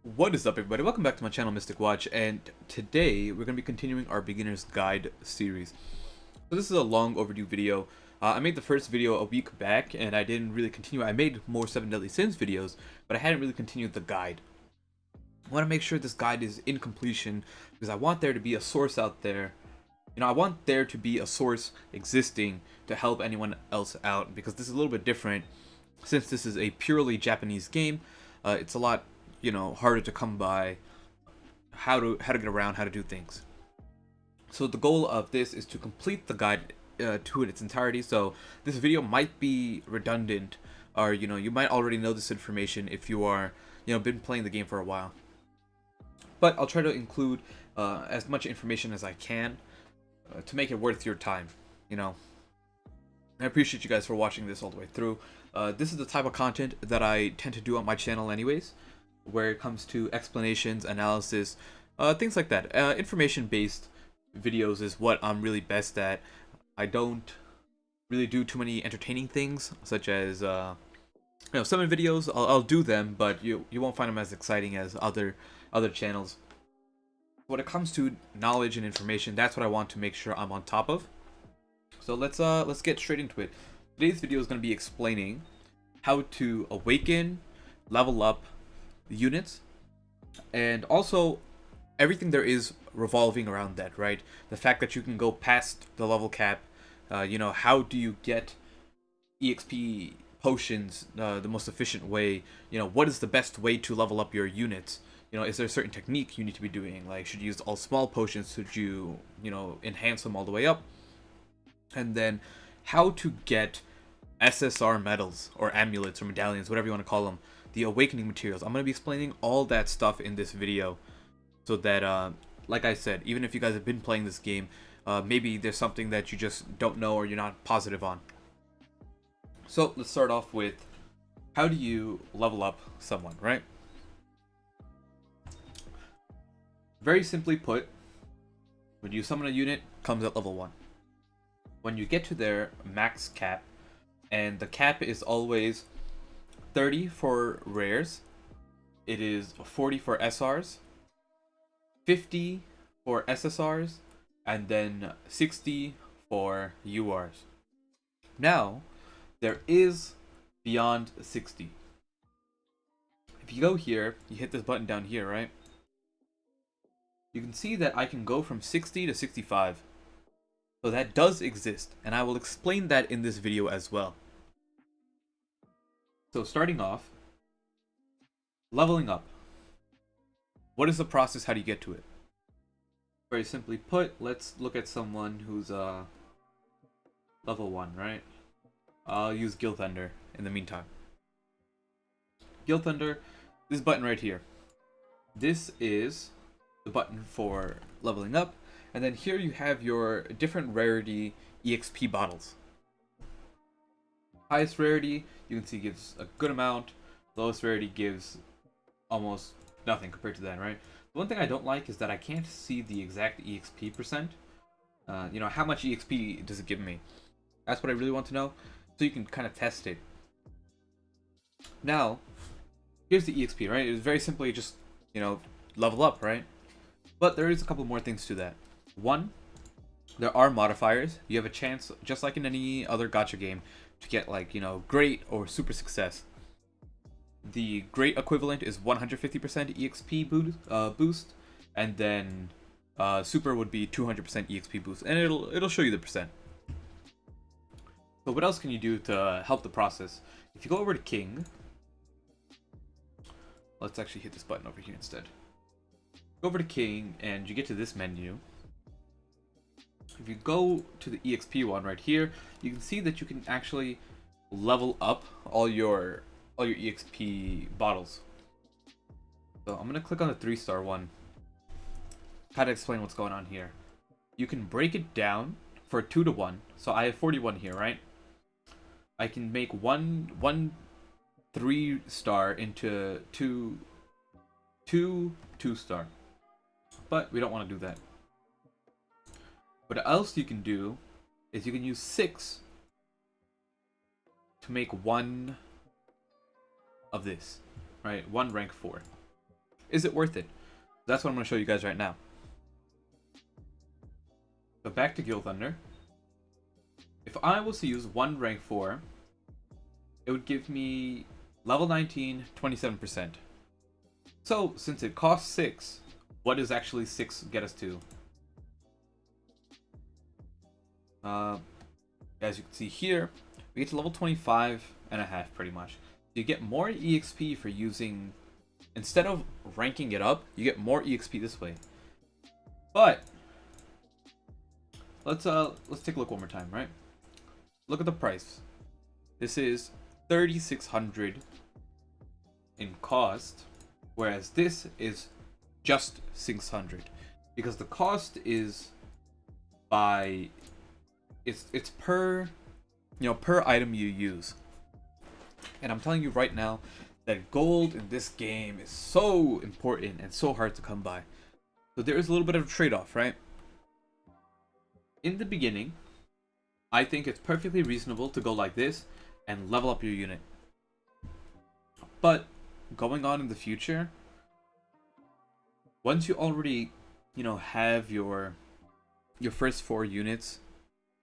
What is up, everybody? Welcome back to my channel, Mystic Watch, and today we're going to be continuing our beginner's guide series. So this is a long overdue video. I made the first video a week back and I didn't really continue. I made more 7 Deadly Sins videos, but I hadn't really continued the guide. I want to make sure this guide is in completion because I want there to be a source out there. I want there to be a source existing to help anyone else out, because this is a little bit different. Since this is a purely Japanese game, it's a lot, harder to come by how to get around, how to do things. So the goal of this is to complete the guide to its entirety. So this video might be redundant, or you might already know this information if you are been playing the game for a while. But I'll try to include as much information as I can to make it worth your time. I appreciate you guys for watching this all the way through. This is the type of content that I tend to do on my channel anyways, where it comes to explanations, analysis, things like that. Information-based videos is what I'm really best at. I don't really do too many entertaining things, such as summon videos. I'll do them, but you won't find them as exciting as other channels. When it comes to knowledge and information, that's what I want to make sure I'm on top of. So let's get straight into it. Today's video is going to be explaining how to awaken, level up units, and also everything there is revolving around that, right? The fact that you can go past the level cap, how do you get EXP potions the most efficient way? What is the best way to level up your units? Is there a certain technique you need to be doing? Like, should you use all small potions? Should you, enhance them all the way up? And then how to get SSR medals or amulets or medallions, whatever you want to call them, the awakening materials. I'm going to be explaining all that stuff in this video, so that, like I said, even if you guys have been playing this game, maybe there's something that you just don't know or you're not positive on. So let's start off with, how do you level up someone, right? Very simply put, when you summon a unit, comes at level 1. When you get to their max cap, and the cap is always 30 for rares, it is 40 for SRs, 50 for SSRs, and then 60 for URs. Now, there is beyond 60. If you go here, you hit this button down here, right? You can see that I can go from 60 to 65. So that does exist, and I will explain that in this video as well. So starting off, leveling up. What is the process? How do you get to it? Very simply put, let's look at someone who's level 1, right? I'll use Guild Thunder in the meantime. Guild Thunder, this button right here. This is the button for leveling up. And then here you have your different rarity EXP bottles. Highest rarity, you can see, gives a good amount. Lowest rarity gives almost nothing compared to that, right? The one thing I don't like is that I can't see the exact EXP percent. How much EXP does it give me? That's what I really want to know, so you can kind of test it. Now, here's the EXP, right? It's very simply just, level up, right? But there is a couple more things to that. One, there are modifiers. You have a chance, just like in any other gacha game, to get, like, great or super success. The great equivalent is 150% EXP boost, and then super would be 200% EXP boost, and it'll show you the percent. So what else can you do to help the process? If you go over to King, let's actually hit this button over here instead. Go over to King, and you get to this menu. If you go to the EXP one right here, you can see that you can actually level up all your EXP bottles. So I'm gonna click on the 3-star one. Kind of explain what's going on here. You can break it down for 2 to 1. So I have 41 here, right? I can make one 3-star into two 2-star. But we don't want to do that. What else you can do is you can use 6 to make one of this, right? One rank 4. Is it worth it? That's what I'm going to show you guys right now. So back to Guild Thunder. If I was to use one rank 4, it would give me level 19, 27%. So since it costs 6, what does actually 6 get us to? As you can see here, we get to level 25 and a half pretty much. You get more EXP for using, instead of ranking it up, you get more EXP this way. But let's take a look one more time, right? Look at the price. This is 3,600 in cost, whereas this is just 600, because the cost is by it's per, you know, per item you use. And I'm telling you right now that gold in this game is so important and so hard to come by. So there is a little bit of a trade-off, right? In the beginning, I think it's perfectly reasonable to go like this and level up your unit. But going on in the future, once you already, you know, have your first 4 units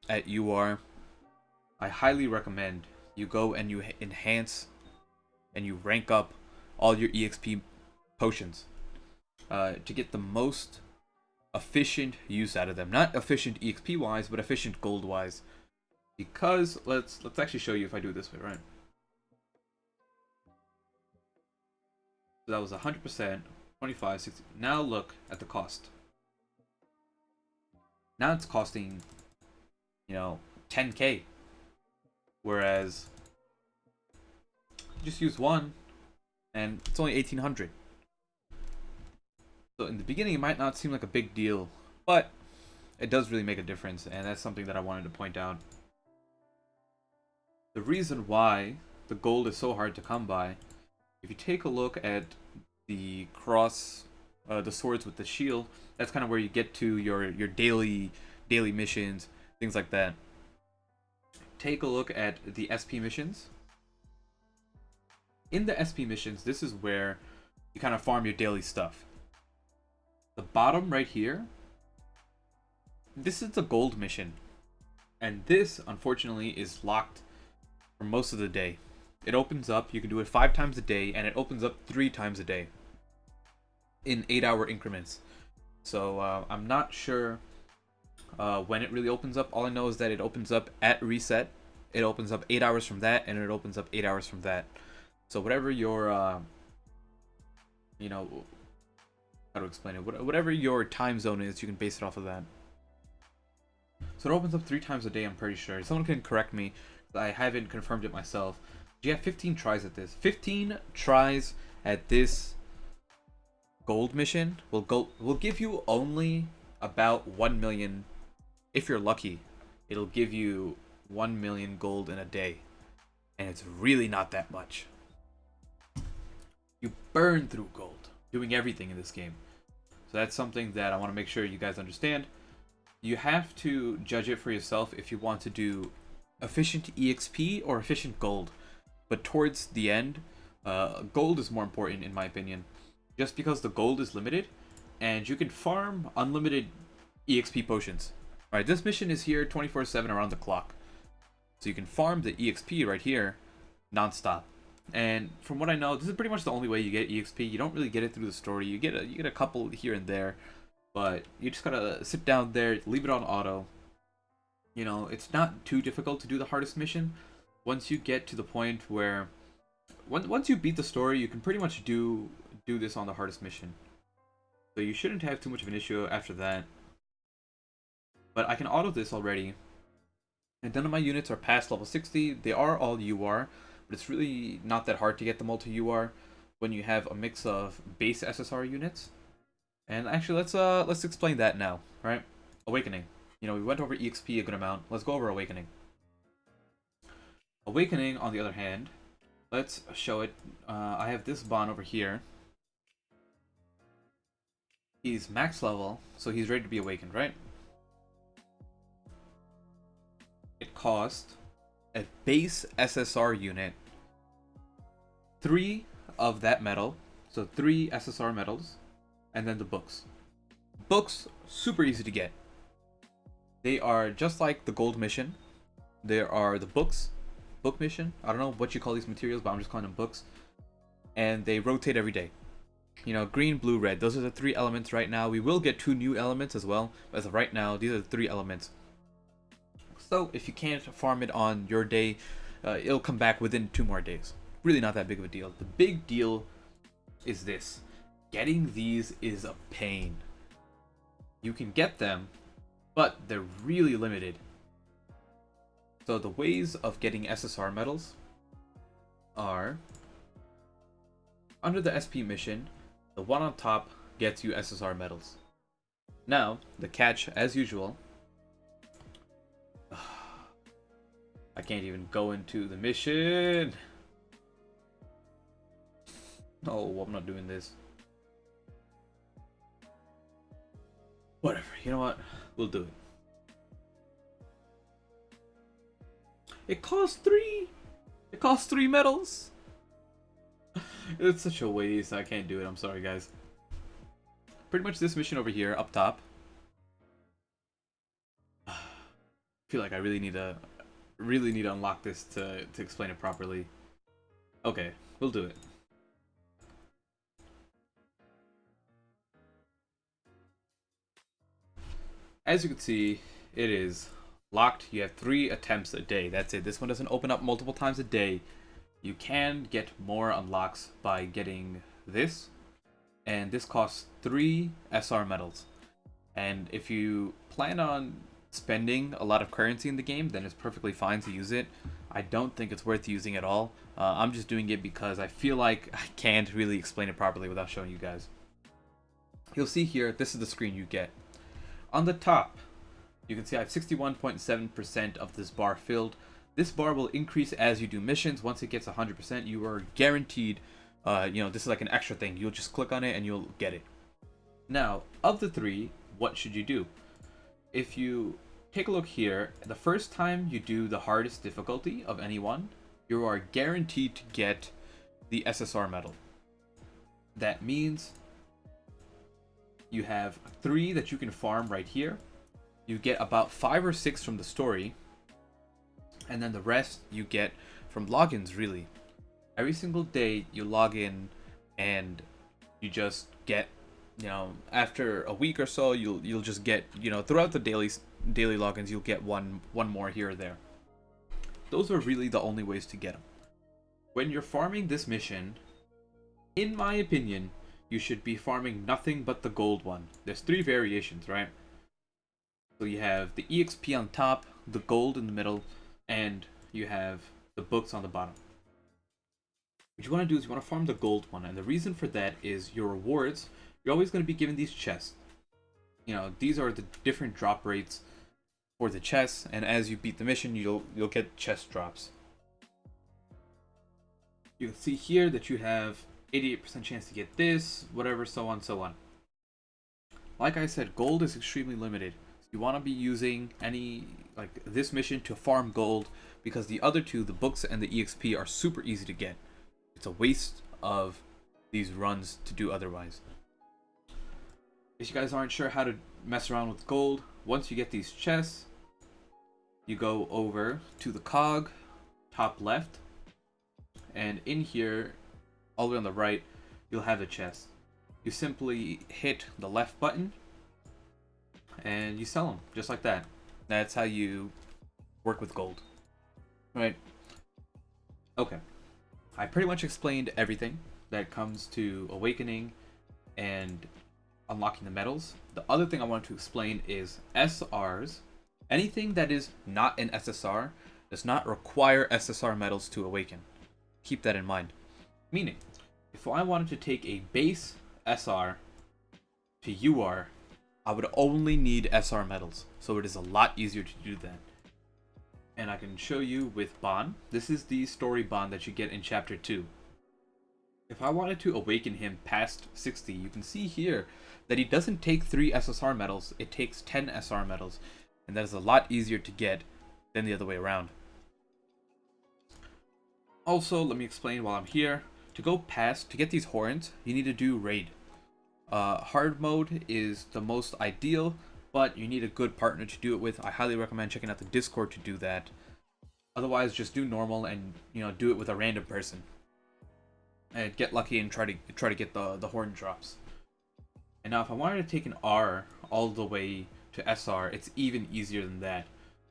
at UR, I highly recommend you go and you enhance and you rank up all your EXP potions to get the most efficient use out of them. Not efficient EXP wise, but efficient gold wise. Because let's actually show you if I do it this way, right? So that was 100%, 25, 60. Now look at the cost. Now it's costing, you know, 10k. Whereas just use one and it's only 1800. So in the beginning it might not seem like a big deal, but it does really make a difference, and that's something that I wanted to point out. The reason why the gold is so hard to come by, if you take a look at the the swords with the shield, that's kind of where you get to your daily missions, things like that. Take a look at the SP missions. In the SP missions, this is where you kind of farm your daily stuff. The bottom right here, this is the gold mission, and this unfortunately is locked for most of the day. It opens up, you can do it 5 times a day, and it opens up 3 times a day in 8-hour increments. So I'm not sure when it really opens up. All I know is that it opens up at reset. It opens up 8 hours from that, and it opens up 8 hours from that. So whatever your you know, how to explain it, whatever your time zone is, you can base it off of that. So it opens up 3 times a day, I'm pretty sure. Someone can correct me, I haven't confirmed it myself. You have 15 tries at this. 15 tries at this gold mission will give you only about 1 million. If you're lucky, it'll give you 1 million gold in a day, and it's really not that much. You burn through gold doing everything in this game. So that's something that I want to make sure you guys understand. You have to judge it for yourself if you want to do efficient EXP or efficient gold. But towards the end, gold is more important in my opinion, just because the gold is limited and you can farm unlimited EXP potions. Alright, this mission is here 24/7 around the clock, so you can farm the EXP right here non-stop. And from what I know, this is pretty much the only way you get EXP. You don't really get it through the story. You get a couple here and there, but you just gotta sit down there, leave it on auto. You know, it's not too difficult to do the hardest mission. Once you get to the point where, once you beat the story, you can pretty much do this on the hardest mission. So you shouldn't have too much of an issue after that. But I can auto this already, and none of my units are past level 60. They are all UR, but it's really not that hard to get them all to UR when you have a mix of base SSR units. And actually, let's explain that now, right? Awakening. You know, we went over EXP a good amount. Let's go over Awakening. Awakening, on the other hand, let's show it. I have this Bond over here. He's max level, so he's ready to be awakened, right? It cost a base SSR unit 3 of that metal, So 3 SSR medals, and then the books. Books, super easy to get. They are just like the gold mission. There are the books, book mission. I don't know what you call these materials, but I'm just calling them books. And they rotate every day. You know, green, blue, red. Those are the 3 elements right now. We will get 2 new elements as well. But as of right now, these are the 3 elements. So if you can't farm it on your day, it'll come back within 2 more days. Really not that big of a deal. The big deal is this. Getting these is a pain. You can get them, but they're really limited. So the ways of getting SSR medals are, under the SP mission, the one on top gets you SSR medals. Now, the catch, as usual, I can't even go into the mission. Oh, I'm not doing this. Whatever, you know what? We'll do it. It costs 3! It costs 3 medals! It's such a waste, I can't do it, I'm sorry guys. Pretty much this mission over here, up top. I feel like I really need to unlock this to explain it properly. Okay, we'll do it. As you can see, it is locked. You have 3 attempts a day. That's it. This one doesn't open up multiple times a day. You can get more unlocks by getting this. And this costs 3 SR medals. And if you plan on spending a lot of currency in the game, then it's perfectly fine to use it. I don't think it's worth using at all. I'm just doing it because I feel like I can't really explain it properly without showing you guys. You'll see here, this is the screen you get. On the top, you can see I have 61.7% of this bar filled. This bar will increase as you do missions. Once it gets 100%, you are guaranteed, this is like an extra thing. You'll just click on it and you'll get it. Now, of the 3, what should you do? If you take a look here, the first time you do the hardest difficulty of any one, you are guaranteed to get the SSR medal. That means you have 3 that you can farm right here. You get about 5 or 6 from the story, and then the rest you get from logins. Really, every single day you log in and you just get, after a week or so, you'll just get, throughout the daily logins, you'll get one more here or there. Those are really the only ways to get them. When you're farming this mission, in my opinion, you should be farming nothing but the gold one. There's 3 variations, right? So you have the EXP on top, the gold in the middle, and you have the books on the bottom. What you want to do is you want to farm the gold one, and the reason for that is your rewards. You're always going to be given these chests. These are the different drop rates for the chests, and as you beat the mission, you'll get chest drops. You can see here that you have 88% chance to get this, whatever, so on, so on. Like I said, gold is extremely limited. So you want to be using this mission to farm gold, because the other 2, the books and the EXP, are super easy to get. It's a waste of these runs to do otherwise. If you guys aren't sure how to mess around with gold, once you get these chests, you go over to the cog, top left, and in here, all the way on the right, you'll have a chest. You simply hit the left button and you sell them just like that. That's how you work with gold. Right? Okay. I pretty much explained everything that comes to awakening and unlocking the medals. The other thing I want to explain is SRs. Anything that is not an SSR does not require SSR medals to awaken. Keep that in mind. Meaning, if I wanted to take a base SR to UR, I would only need SR medals. So it is a lot easier to do that. And I can show you with Bond. This is the story Bond that you get in Chapter 2. If I wanted to awaken him past 60, you can see here that he doesn't take 3 SSR medals, it takes 10 SR medals. And that is a lot easier to get than the other way around. Also, let me explain while I'm here. to go past, to get these horns, you need to do raid. Hard mode is the most ideal, but you need a good partner to do it with. I highly recommend checking out the Discord to do that. Otherwise, just do normal and, you know, do it with a random person. And get lucky and try to get the horn drops. And now if I wanted to take an R all the way to SR, it's even easier than that.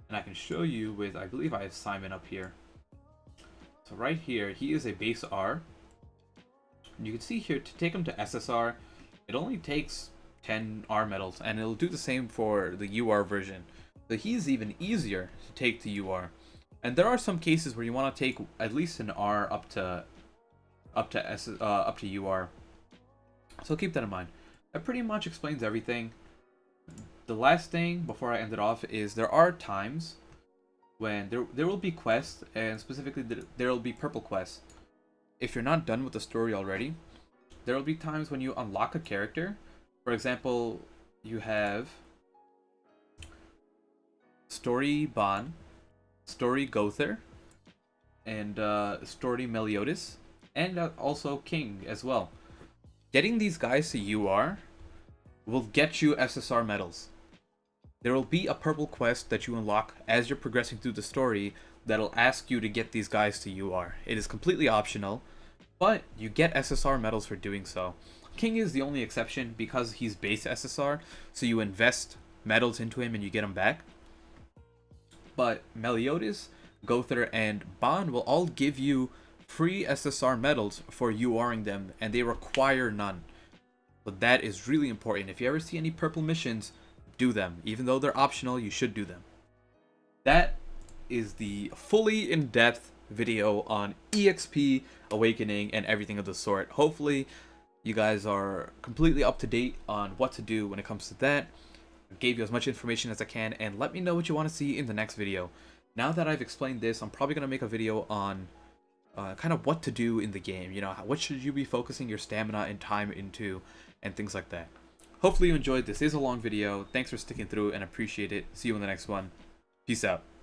And I can show you with, I believe I have Simon up here. So right here, he is a base R. And you can see here, to take him to SSR, it only takes 10 R medals, and it'll do the same for the UR version. So he's even easier to take to UR. And there are some cases where you want to take at least an R up to UR. So keep that in mind. That pretty much explains everything. The last thing before I end it off is there are times when there will be quests, and specifically there will be purple quests. If you're not done with the story already, there will be times when you unlock a character. For example, you have Story Ban, Story Gother, and Story Meliodas, and also King as well. Getting these guys to UR will get you SSR medals. There will be a purple quest that you unlock as you're progressing through the story that'll ask you to get these guys to UR. It is completely optional, but you get SSR medals for doing so. King is the only exception because he's base SSR, so you invest medals into him and you get him back. But Meliodas, Gother, and Ban will all give you free SSR medals for URing them, and they require none. But that is really important. If you ever see any purple missions, do them. Even though they're optional, you should do them. That is the fully in-depth video on EXP, Awakening, and everything of the sort. Hopefully, you guys are completely up to date on what to do when it comes to that. I gave you as much information as I can, and let me know what you want to see in the next video. Now that I've explained this, I'm probably going to make a video on kind of what to do in the game. You know, what should you be focusing your stamina and time into, and things like that. Hopefully you enjoyed. This is a long video. Thanks for sticking through and appreciate it. See you in the next one. Peace out.